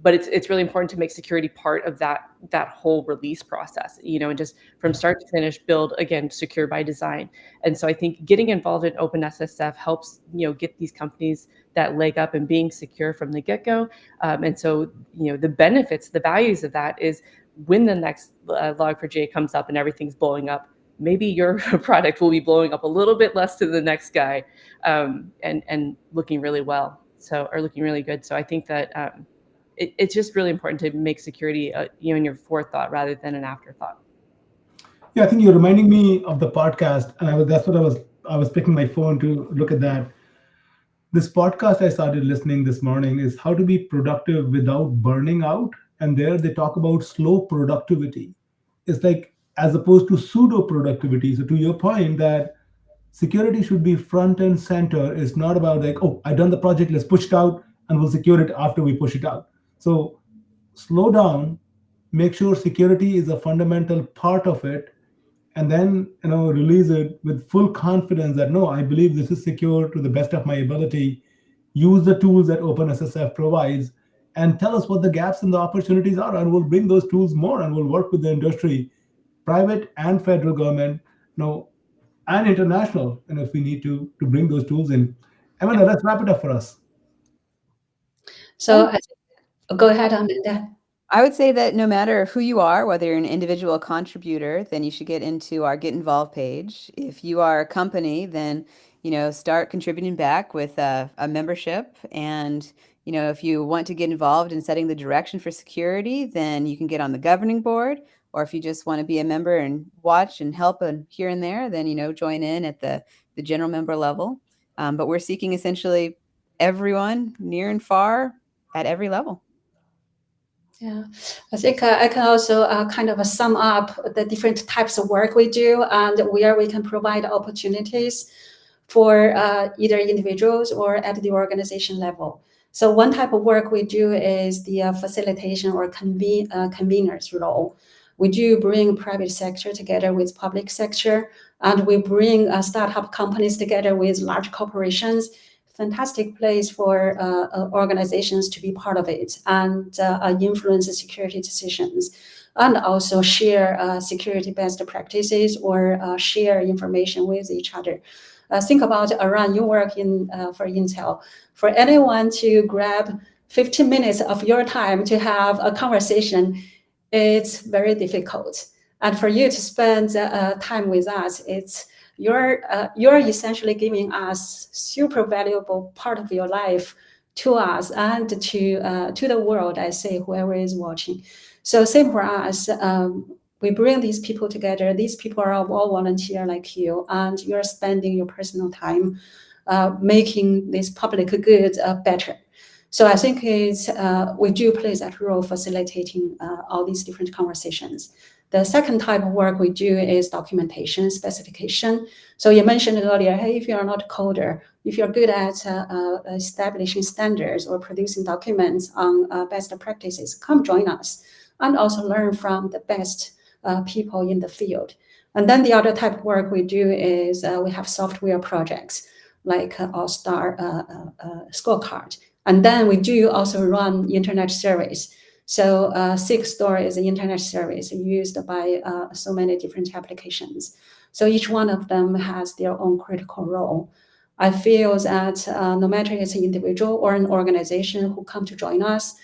But it's really important to make security part of that whole release process, and just from start to finish, build again secure by design. And so I think getting involved in OpenSSF helps get these companies that leg up and being secure from the get-go. And so the benefits, the values of that is when the next Log4j comes up and everything's blowing up, maybe your product will be blowing up a little bit less to the next guy, and looking really well. So, or looking really good. So I think that it's just really important to make security, in your forethought rather than an afterthought. Yeah, I think you're reminding me of the podcast, and that's what I was picking my phone to look at that. This podcast I started listening this morning is how to be productive without burning out, and there they talk about slow productivity. It's like as opposed to pseudo productivity. So to your point that security should be front and center. It's not about like, oh, I done the project, let's push it out and we'll secure it after we push it out. So slow down, make sure security is a fundamental part of it, and then release it with full confidence that no, I believe this is secure to the best of my ability. Use the tools that OpenSSF provides and tell us what the gaps and the opportunities are, and we'll bring those tools more and we'll work with the industry, private and federal government, and international, and if we need to bring those tools in. Amanda, let's wrap it up for us. So go ahead, Amanda. I would say that no matter who you are, whether you're an individual contributor, then you should get into our Get Involved page. If you are a company, then start contributing back with a membership. And if you want to get involved in setting the direction for security, then you can get on the governing board. Or if you just want to be a member and watch and help here and there, then join in at the general member level. But we're seeking essentially everyone near and far at every level. Yeah, I think I can also kind of sum up the different types of work we do and where we can provide opportunities for either individuals or at the organization level. So one type of work we do is the facilitation or conveners role. We do bring private sector together with public sector, and we bring startup companies together with large corporations. Fantastic place for organizations to be part of it and influence the security decisions, and also share security best practices or share information with each other. Think about around you work in for Intel. For anyone to grab 15 minutes of your time to have a conversation, it's very difficult. And for you to spend time with us, you're essentially giving us super valuable part of your life to us and to the world. I say whoever is watching. So same for us. We bring these people together. These people are all volunteer like you, and you're spending your personal time making this public good better. So I think we do play that role facilitating all these different conversations. The second type of work we do is documentation, specification. So you mentioned earlier, hey, if you're not a coder, if you're good at establishing standards or producing documents on best practices, come join us and also learn from the best people in the field. And then the other type of work we do is we have software projects like All-Star Scorecard. And then we do also run internet service. So SigStore is an internet service used by so many different applications. So each one of them has their own critical role. I feel that no matter it's an individual or an organization who come to join us,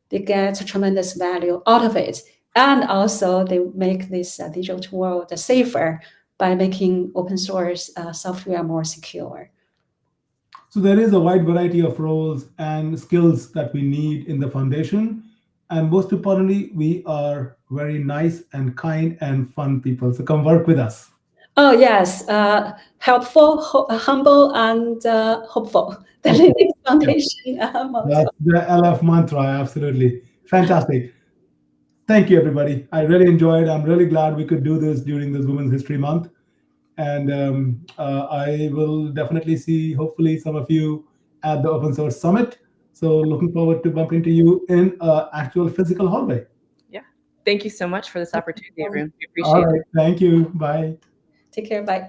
they get tremendous value out of it. And also they make this digital world safer by making open source software more secure. So there is a wide variety of roles and skills that we need in the foundation. And most importantly, we are very nice and kind and fun people. So come work with us. Oh, yes. Helpful, humble, and hopeful. The Linux Foundation motto. That's the LF mantra. Absolutely. Fantastic. Thank you, everybody. I really enjoyed. I'm really glad we could do this during this Women's History Month. And I will definitely see, hopefully, some of you at the Open Source Summit. So looking forward to bumping into you in actual physical hallway. Yeah. Thank you so much for this opportunity, everyone. We All appreciate it. right. Thank you. Bye. Take care. Bye.